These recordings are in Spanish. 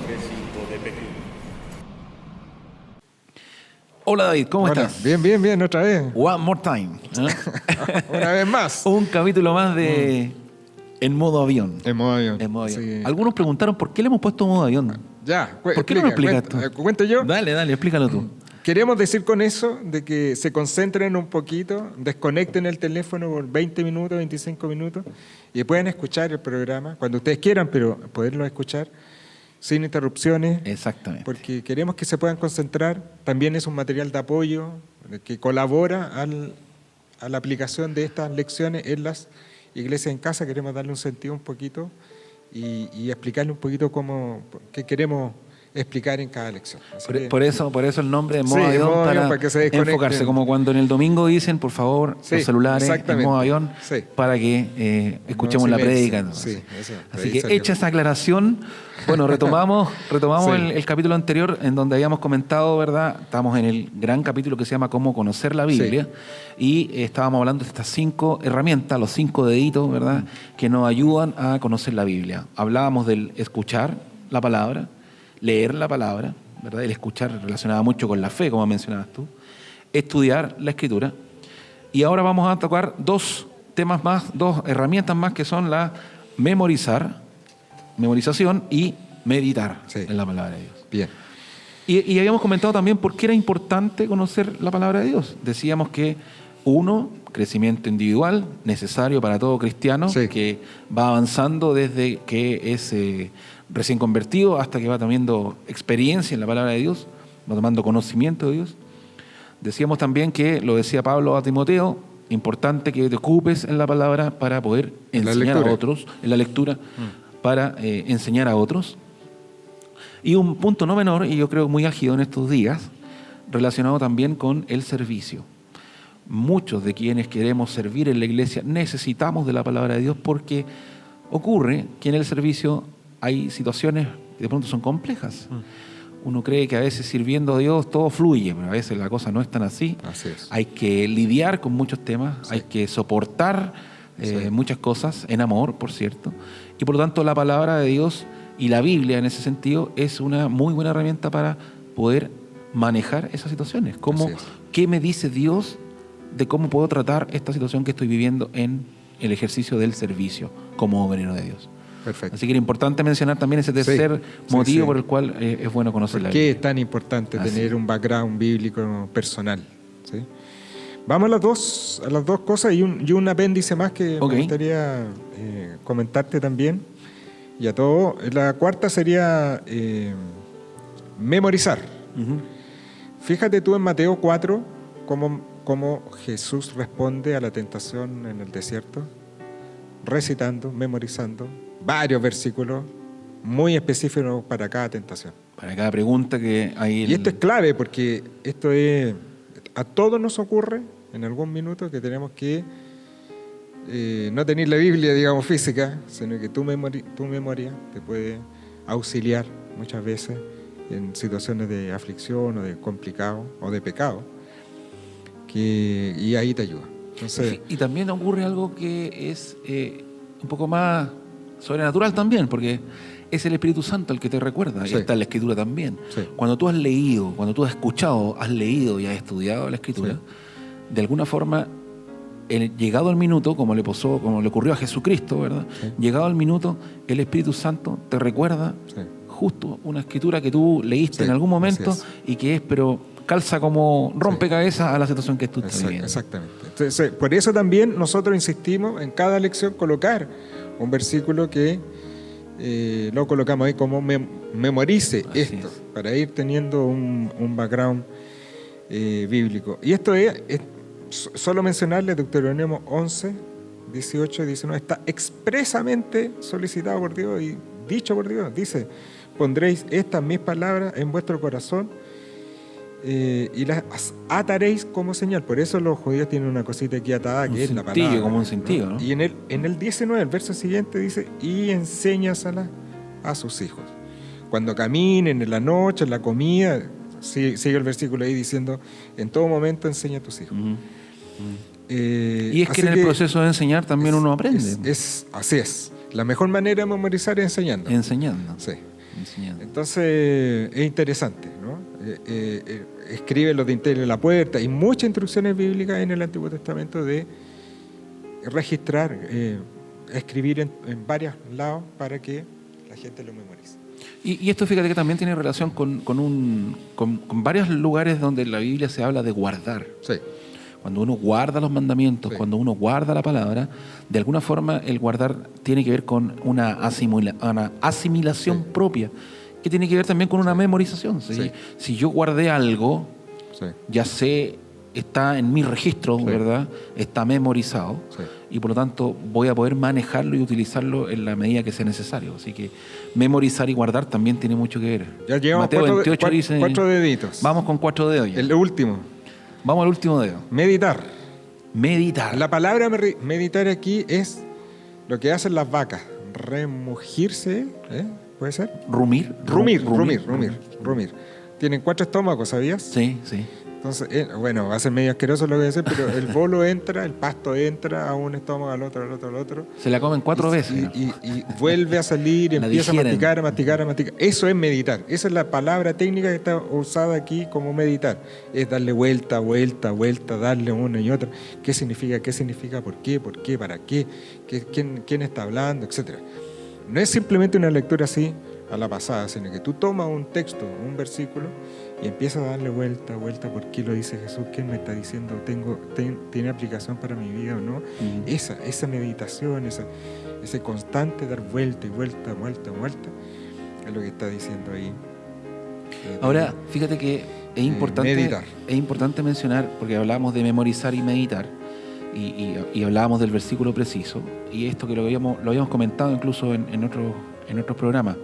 DPQ. Hola David, ¿cómo estás? Bien, otra vez. One more time. Una vez más. Un capítulo más de En modo avión. En modo avión. En modo avión. Sí. Algunos preguntaron por qué le hemos puesto modo avión. Ya, ¿Por qué no lo explicas tú? ¿Cuento yo? Dale, explícalo tú. Queremos decir con eso de que se concentren un poquito, desconecten el teléfono por 20 minutos, 25 minutos y puedan escuchar el programa cuando ustedes quieran, pero poderlo escuchar sin interrupciones. Exactamente. Porque queremos que se puedan concentrar. También es un material de apoyo que colabora a la aplicación de estas lecciones en las iglesias en casa. Queremos darle un sentido un poquito y explicarle un poquito qué queremos explicar en cada lección. Por eso el nombre de modo Sí, avión, modo avión, para que se desconecten. enfocarse, como cuando en el domingo dicen, por favor, Sí, los celulares en exactamente. modo avión, Sí. para que escuchemos No, la silencio. prédica. ¿no? Sí, eso, Así ahí que salió. hecha esa aclaración, bueno, retomamos Sí. el capítulo anterior en donde habíamos comentado, ¿verdad? Estamos en el gran capítulo que se llama Cómo conocer la Biblia, y estábamos hablando de estas 5 herramientas, los 5 deditos, ¿verdad? Que nos ayudan a conocer la Biblia. Hablábamos del escuchar la palabra, leer la palabra, ¿verdad? El escuchar relacionado mucho con la fe, como mencionabas tú, estudiar la Escritura, y ahora vamos a tocar 2 temas más, 2 herramientas más, que son la memorización y meditar en la palabra de Dios. Bien. Y habíamos comentado también por qué era importante conocer la palabra de Dios. Decíamos que crecimiento individual, necesario para todo cristiano, que va avanzando desde que es recién convertido hasta que va teniendo experiencia en la palabra de Dios, va tomando conocimiento de Dios. Decíamos también que, lo decía Pablo a Timoteo, importante que te ocupes en la palabra para poder enseñar a otros, en la lectura, para enseñar a otros. Y un punto no menor, y yo creo muy álgido en estos días, relacionado también con el servicio. Muchos de quienes queremos servir en la iglesia necesitamos de la palabra de Dios, porque ocurre que en el servicio hay situaciones que de pronto son complejas. Uno cree que a veces sirviendo a Dios todo fluye, pero a veces la cosa no es tan así. Así es. Hay que lidiar con muchos temas, hay que soportar muchas cosas, en amor, por cierto. Y por lo tanto la palabra de Dios y la Biblia en ese sentido es una muy buena herramienta para poder manejar esas situaciones. ¿Qué me dice Dios de cómo puedo tratar esta situación que estoy viviendo en el ejercicio del servicio como obrero de Dios? Perfecto. Así que era importante mencionar también ese tercer motivo por el cual es bueno conocer la Biblia. ¿Por qué es tan importante tener un background bíblico personal? ¿Sí? Vamos a las dos cosas y un apéndice más que me gustaría comentarte también. Y a todo, la cuarta sería memorizar. Fíjate tú en Mateo 4 cómo Jesús responde a la tentación en el desierto, recitando, memorizando varios versículos muy específicos para cada tentación. Para cada pregunta que hay. Y esto es clave porque a todos nos ocurre en algún minuto que tenemos que no tener la Biblia, digamos, física, sino que tu memoria te puede auxiliar muchas veces en situaciones de aflicción o de complicado o de pecado, y ahí te ayuda. Entonces, y también ocurre algo que es un poco más sobrenatural también, porque es el Espíritu Santo el que te recuerda, y está en la Escritura también. Cuando tú has leído, cuando tú has escuchado, has leído y has estudiado la Escritura, de alguna forma, llegado el minuto, como le ocurrió a Jesucristo, ¿verdad? Llegado el minuto, el Espíritu Santo te recuerda justo una Escritura que tú leíste en algún momento y que pero calza como rompecabezas a la situación que tú estás viviendo. Exactamente. Entonces, por eso también nosotros insistimos en cada lección colocar un versículo que lo colocamos ahí como memorice esto, para ir teniendo un background bíblico. Y esto es solo mencionarle Deuteronomio 11, 18 y 19, está expresamente solicitado por Dios y dicho por Dios. Dice, pondréis estas mis palabras en vuestro corazón y las ataréis como señal. Por eso los judíos tienen una cosita aquí atada, que es la palabra. Como un cintillo, ¿no? Y en el 19, el verso siguiente dice, y enséñasela a sus hijos. Cuando caminen en la noche, en la comida, sigue el versículo ahí diciendo, en todo momento enseña a tus hijos. Y es que en el proceso de enseñar también uno aprende. Así es. La mejor manera de memorizar es enseñando. Enseñando. Sí. enseñanza. Entonces, es interesante, ¿no? Escribe los dinteles de la puerta. Hay muchas instrucciones bíblicas en el Antiguo Testamento de registrar, escribir en varios lados para que la gente lo memorice. Y esto, fíjate que también tiene relación con varios lugares donde en la Biblia se habla de guardar. Sí. Cuando uno guarda los mandamientos, cuando uno guarda la palabra, de alguna forma el guardar tiene que ver con una asimilación propia, que tiene que ver también con una memorización. ¿Sí? Si yo guardé algo, ya sé, está en mi registro, ¿verdad? Está memorizado, y por lo tanto voy a poder manejarlo y utilizarlo en la medida que sea necesario. Así que memorizar y guardar también tiene mucho que ver. Ya llevamos Mateo 28 dice... 4 deditos. Vamos con 4 dedos ya. El último. Vamos al último dedo. Meditar. Meditar. La palabra meditar aquí es lo que hacen las vacas. Remugirse, ¿puede ser? Rumir. Tienen 4 estómagos, ¿sabías? Sí. Entonces, bueno, va a ser medio asqueroso lo que voy a decir, pero el bolo entra, el pasto entra a un estómago, al otro. Se la comen 4 veces. Y vuelve a salir, empieza a masticar. Eso es meditar. Esa es la palabra técnica que está usada aquí como meditar. Es darle vuelta, darle una y otra. ¿Qué significa? ¿Por qué? ¿Para qué? ¿Quién está hablando? Etcétera. No es simplemente una lectura así a la pasada, sino que tú tomas un texto, un versículo, y empiezas a darle vuelta, ¿por qué lo dice Jesús? ¿Qué me está diciendo? ¿Tiene aplicación para mi vida o no? Esa meditación, ese constante dar vuelta, es lo que está diciendo ahí. Ahora, fíjate que es importante mencionar, porque hablábamos de memorizar y meditar, y hablábamos del versículo preciso, y esto que lo habíamos comentado incluso en otros programas.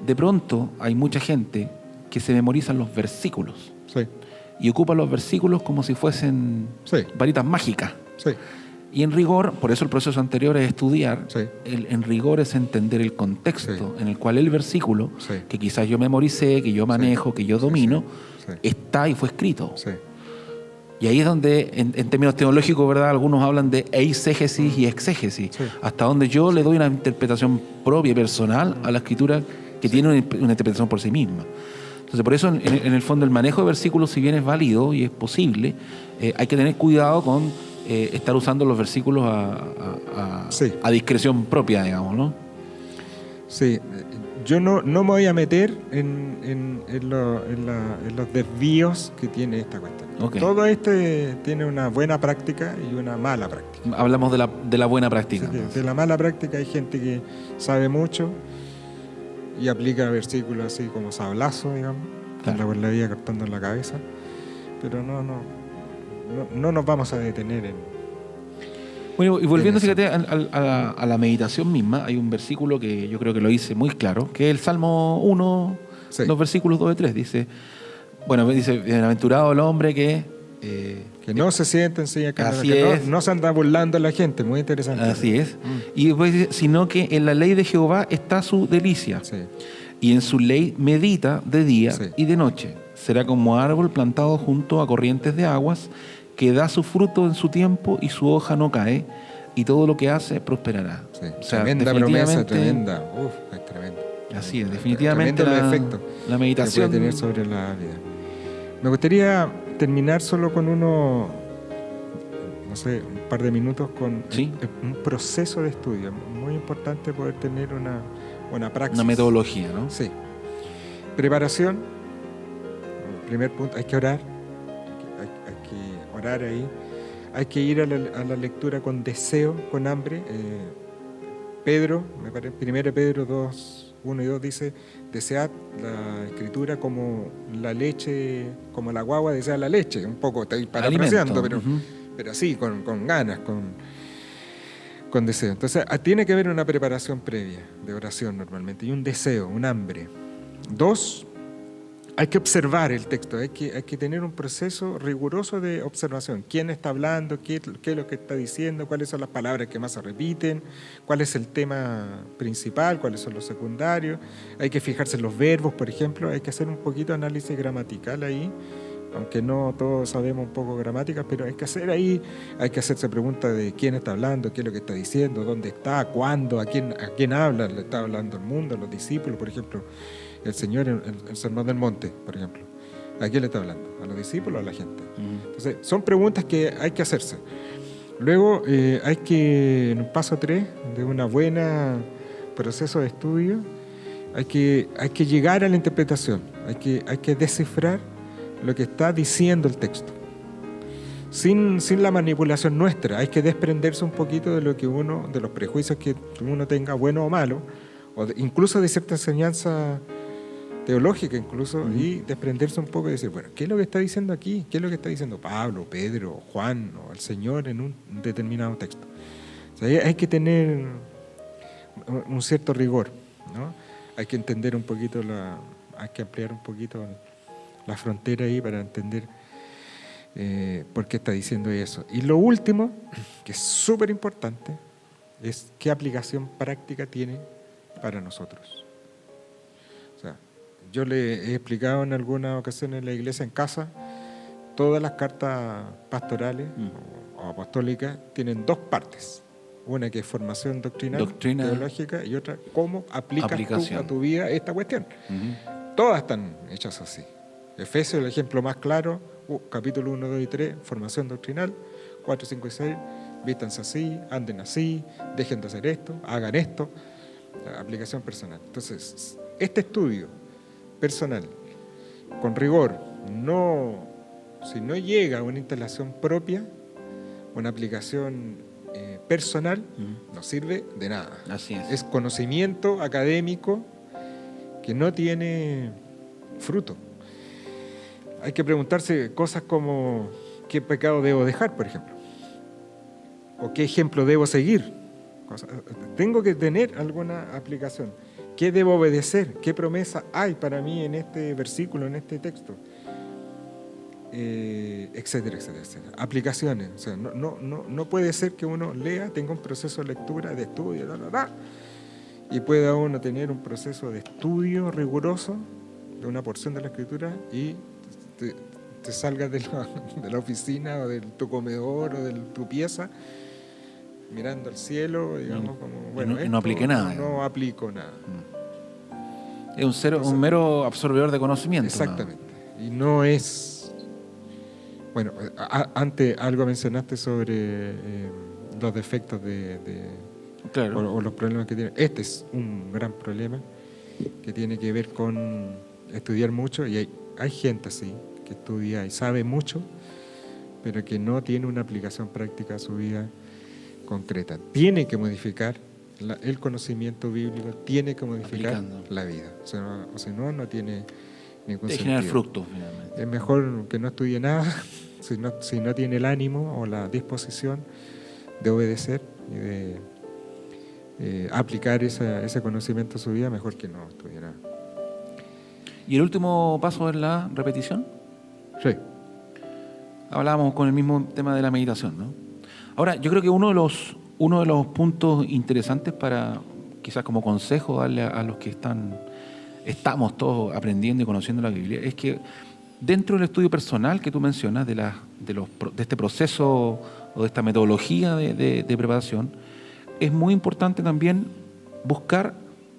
De pronto hay mucha gente que se memorizan los versículos y ocupan los versículos como si fuesen varitas mágicas. Y en rigor, por eso el proceso anterior es estudiar, en rigor es entender el contexto en el cual el versículo, que quizás yo memoricé, que yo manejo, que yo domino, está y fue escrito. Y ahí es donde, en términos teológicos, ¿verdad?, algunos hablan de eisegesis y exégesis, hasta donde yo le doy una interpretación propia y personal a la escritura que tiene una interpretación por sí misma. Entonces, por eso, en el fondo, el manejo de versículos, si bien es válido y es posible, hay que tener cuidado con estar usando los versículos a discreción propia, digamos, ¿no? Sí. Yo no me voy a meter en los desvíos que tiene esta cuestión. Todo tiene una buena práctica y una mala práctica. Hablamos de la buena práctica. Sí, de la mala práctica hay gente que sabe mucho y aplica versículos así como sablazo, digamos, por la vida cortando en la cabeza. Pero no nos vamos a detener en... Bueno, y volviendo, fíjate, a la meditación misma, hay un versículo que yo creo que lo hice muy claro, que es el Salmo 1, los versículos 2 y 3. Dice, bienaventurado el hombre que no se siente en silla que no se anda burlando a la gente, muy interesante. Así es. Y después dice, sino que en la ley de Jehová está su delicia, y en su ley medita de día y de noche. Será como árbol plantado junto a corrientes de aguas, que da su fruto en su tiempo y su hoja no cae, y todo lo que hace prosperará. O sea, tremenda promesa, tremenda. Es tremendo. Así es, definitivamente la meditación que puede tener sobre la vida. Me gustaría terminar solo con un par de minutos con un proceso de estudio. Muy importante poder tener una praxis. Una metodología, ¿no? Sí. Preparación. Primer punto, hay que orar. Orar ahí. Hay que ir a la lectura con deseo, con hambre. Pedro, 1 Pedro 2, 1 y 2 dice, desead la escritura como la leche, como la guagua desea la leche. Un poco estoy parafraseando, pero sí, con ganas, con deseo. Entonces, tiene que haber una preparación previa de oración normalmente y un deseo, un hambre. 2, hay que observar el texto, hay que tener un proceso riguroso de observación. ¿Quién está hablando? ¿Qué es lo que está diciendo? ¿Cuáles son las palabras que más se repiten? ¿Cuál es el tema principal? ¿Cuáles son los secundarios? Hay que fijarse en los verbos, por ejemplo. Hay que hacer un poquito de análisis gramatical ahí aunque no todos sabemos un poco gramática, pero hay que hacerse preguntas de quién está hablando, qué es lo que está diciendo, dónde está, cuándo, a quién habla, le está hablando al mundo, a los discípulos, por ejemplo, el Señor en el Sermón del Monte, por ejemplo. ¿A quién le está hablando? ¿A los discípulos o a la gente? Entonces, son preguntas que hay que hacerse. Luego, hay que, en un paso 3 de una buena proceso de estudio, hay que llegar a la interpretación, hay que descifrar lo que está diciendo el texto. Sin la manipulación nuestra, hay que desprenderse un poquito de de los prejuicios que uno tenga, bueno o malo, incluso de cierta enseñanza teológica incluso, y desprenderse un poco y decir, bueno, ¿qué es lo que está diciendo aquí? ¿Qué es lo que está diciendo Pablo, Pedro, Juan o el Señor en un determinado texto? O sea, hay que tener un cierto rigor, ¿no? Hay que entender un poquito, hay que ampliar un poquito la frontera ahí para entender por qué está diciendo eso. Y lo último, que es súper importante, es qué aplicación práctica tiene para nosotros. O sea, yo le he explicado en algunas ocasiones en la iglesia, en casa, todas las cartas pastorales o apostólicas tienen dos partes. Una que es formación doctrinal, teológica, y otra, cómo aplicas tú a tu vida esta cuestión. Todas están hechas así. Efesios, el ejemplo más claro, capítulo 1, 2 y 3, formación doctrinal, 4, 5 y 6, vístanse así, anden así, dejen de hacer esto, hagan esto, aplicación personal. Entonces, este estudio personal, con rigor, si no llega a una instalación propia, una aplicación personal, no sirve de nada. Así es. Es conocimiento académico que no tiene fruto. Hay que preguntarse cosas como ¿qué pecado debo dejar, por ejemplo? ¿O qué ejemplo debo seguir? Tengo que tener alguna aplicación. ¿Qué debo obedecer? ¿Qué promesa hay para mí en este versículo, en este texto? Etcétera, etcétera, etcétera. Aplicaciones. O sea, no puede ser que uno lea, tenga un proceso de lectura, de estudio, y pueda uno tener un proceso de estudio riguroso de una porción de la Escritura y te salgas de la oficina o de tu comedor o de tu pieza mirando al cielo, digamos, como, bueno, no apliqué nada. No aplico nada. Es un mero absorbedor de conocimiento. Exactamente. ¿No? Y no es... Bueno, antes algo mencionaste sobre los defectos claro. o los problemas que tiene. Este es un gran problema que tiene que ver con estudiar mucho, y hay gente así que estudia y sabe mucho, pero que no tiene una aplicación práctica a su vida concreta. Tiene que modificar el conocimiento bíblico, tiene que modificar la vida. O sea, no tiene ningún sentido. Generar frutos, finalmente. Es mejor que no estudie nada si no tiene el ánimo o la disposición de obedecer y de aplicar ese conocimiento a su vida, mejor que no estudie nada. ¿Y el último paso es la repetición? Sí. Hablábamos con el mismo tema de la meditación, ¿no? Ahora, yo creo que uno de los puntos interesantes para, quizás como consejo, darle a los que estamos todos aprendiendo y conociendo la Biblia, es que dentro del estudio personal que tú mencionas, de este proceso o de esta metodología de preparación, es muy importante también buscar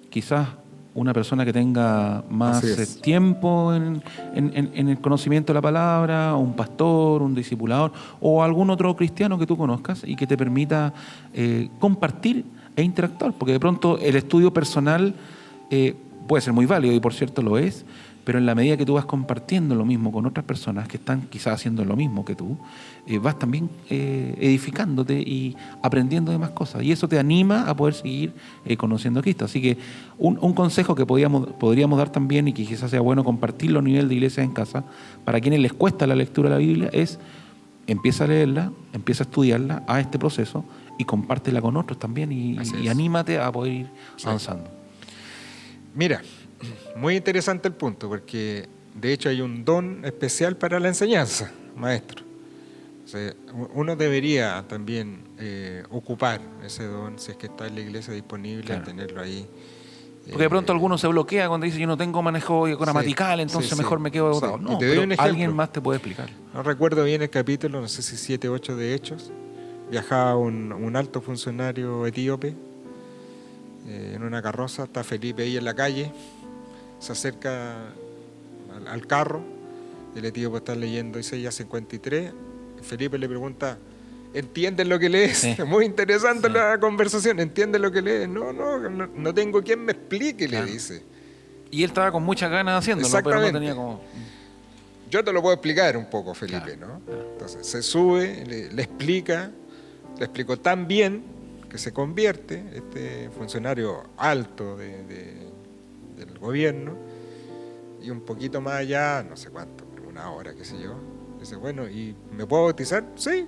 quizás una persona que tenga más tiempo en el conocimiento de la palabra, un pastor, un discipulador o algún otro cristiano que tú conozcas y que te permita compartir e interactuar, porque de pronto el estudio personal puede ser muy válido, y por cierto lo es, pero en la medida que tú vas compartiendo lo mismo con otras personas que están quizás haciendo lo mismo que tú, vas también edificándote y aprendiendo de más cosas. Y eso te anima a poder seguir conociendo a Cristo. Así que un consejo que podríamos dar también, y que quizás sea bueno compartirlo a nivel de iglesia en casa, para quienes les cuesta la lectura de la Biblia, es empieza a leerla, empieza a estudiarla, haz este proceso y compártela con otros también y anímate a poder ir avanzando. Mira, muy interesante el punto, porque de hecho hay un don especial para la enseñanza, maestro. O sea, uno debería también ocupar ese don, si es que está en la iglesia disponible, tenerlo ahí Porque de pronto alguno se bloquea cuando dice yo no tengo manejo gramatical, entonces mejor me quedo votado. No, pero alguien más te puede explicar. No recuerdo bien el capítulo, no sé si 7 o 8 de Hechos. Viajaba un alto funcionario etíope en una carroza, está Felipe ahí en la calle, se acerca al carro, el etíope está leyendo Isaías 53, Felipe le pregunta, ¿entiendes lo que lees? Sí. Muy interesante la conversación, ¿entiendes lo que lees? No tengo quien me explique, le dice. Y él estaba con muchas ganas haciéndolo, pero no tenía como... Yo te lo puedo explicar un poco, Felipe, ¿no? Entonces se sube, le explicó tan bien que se convierte, este funcionario alto del gobierno, y un poquito más allá, no sé cuánto, una hora, qué sé yo, dice, bueno, ¿y me puedo bautizar? Sí.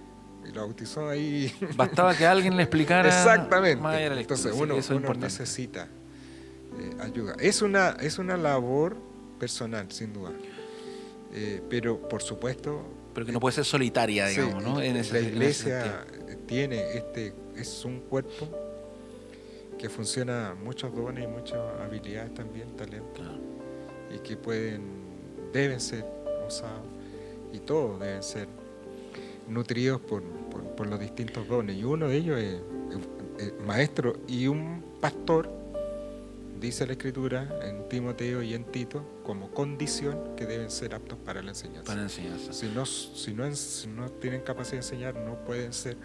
Y lo bautizó ahí. Bastaba que alguien le explicara. Exactamente. Más allá de la Entonces lectura. uno necesita ayuda. Es una labor personal, sin duda. Pero, por supuesto... Pero que no puede ser solitaria, digamos, ¿no? La iglesia es un cuerpo que funciona muchos dones y muchas habilidades también, talentos, y que deben ser usados, y todos deben ser nutridos por los distintos dones. Y uno de ellos es maestro y un pastor, dice la Escritura en Timoteo y en Tito, como condición que deben ser aptos para la enseñanza. Para la enseñanza. Si no tienen capacidad de enseñar, no pueden ser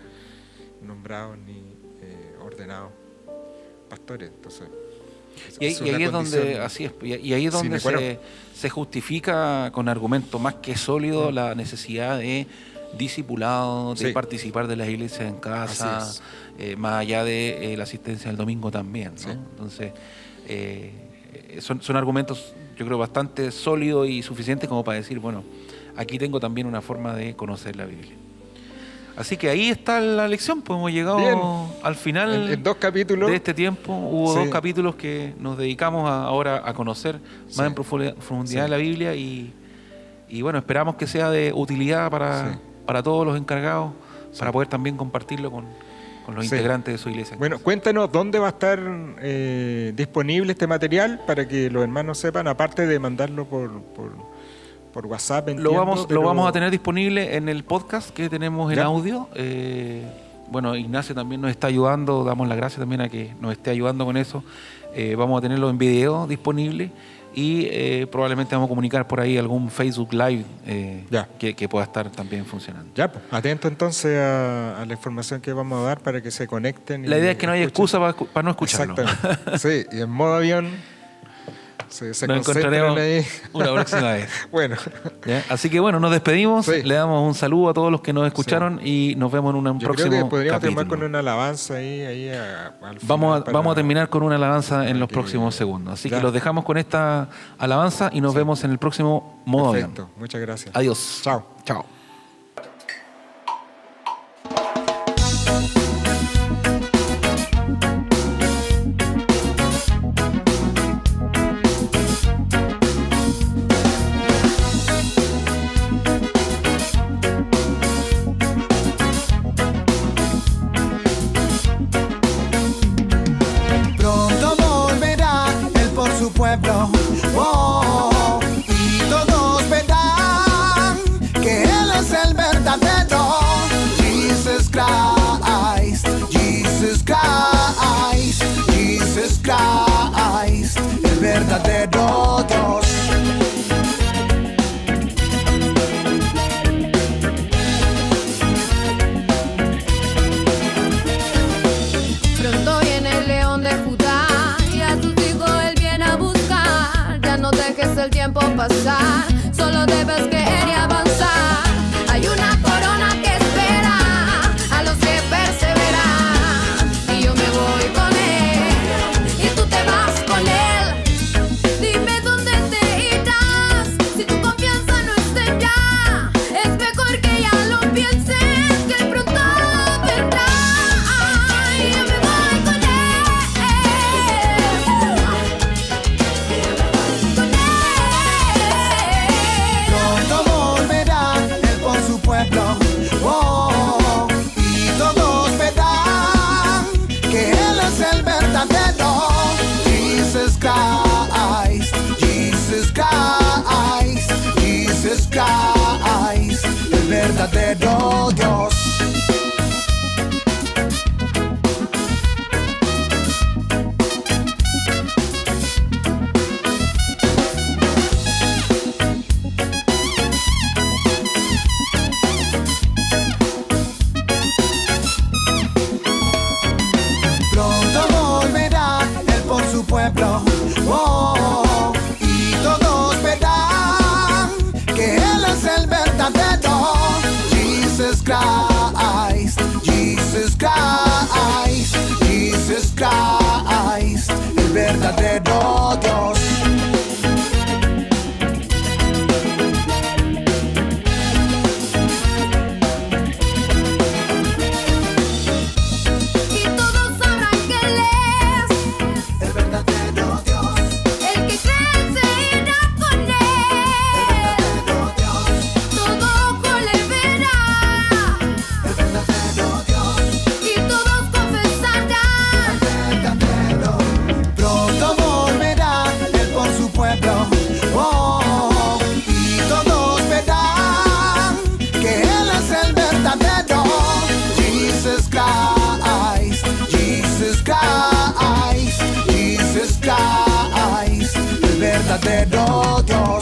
nombrados ni ordenados pastores. Entonces, y ahí es donde, así es, y ahí es donde se justifica con argumentos más que sólidos la necesidad de discipulado, de participar de las iglesias en casa, más allá de la asistencia del domingo también, ¿no? Sí. Entonces, son argumentos, yo creo, bastante sólidos y suficientes como para decir, bueno, aquí tengo también una forma de conocer la Biblia. Así que ahí está la lección, pues hemos llegado al final en 2 capítulos de este tiempo. Hubo 2 capítulos que nos dedicamos ahora a conocer más en profundidad la Biblia y bueno, esperamos que sea de utilidad para todos los encargados, para poder también compartirlo con los integrantes de su iglesia. Bueno, cuéntanos dónde va a estar disponible este material para que los hermanos sepan, aparte de mandarlo por WhatsApp. Lo vamos a tener disponible en el podcast que tenemos en audio. Bueno, Ignacio también nos está ayudando, damos las gracias también a que nos esté ayudando con eso. Vamos a tenerlo en video disponible y probablemente vamos a comunicar por ahí algún Facebook Live que pueda estar también funcionando. Ya, pues, atento entonces a la información que vamos a dar para que se conecten. La idea es que no haya excusa para no escucharlo. Exactamente. Sí, y en modo avión se nos encontraremos ahí una próxima vez. Bueno. ¿Ya? Así que bueno, nos despedimos, le damos un saludo a todos los que nos escucharon y nos vemos en un próximo creo que podríamos capítulo. terminar con una alabanza ahí al final vamos a terminar con una alabanza en los próximos segundos. Así que los dejamos con esta alabanza y nos vemos en el próximo Modo Avión. Perfecto, muchas gracias. Adiós. Chao. Chao. Pueblo, y todos verán que Él es el verdadero. Jesus Christ, Jesus Christ, Jesus Christ, el verdadero Dios. Pronto viene el león de Judá y a tus hijos él viene a buscar. Ya no dejes el tiempo pasar, solo debes creer y avanzar. Hay una corona que espera a los que perseveran, y yo me voy con él y tú te vas con él. Dime dónde te irás si tu confianza no está en ya. Es mejor que ya lo pienses, que él pronto vendrá. Y yo me voy con él. Christ, Jesus Christ, Jesus Christ, el verdadero Dios. Pronto volverá él por su pueblo, oh, y todos verán que él es el verdadero. Jesus Christ, Jesus Christ, Jesus Christ, el verdadero Dios. Y todos sabrán que Él es El verdadero Dios, el que cree se irá con el Él. verdadero Dios, Todo ojo le verá el verdadero Dios, y todos confesarán. verdadero. Pronto volverá él por su pueblo, oh, y todos verán que él es el verdadero. Jesus Christ, Jesus Christ, Jesus Christ, el verdadero Dios.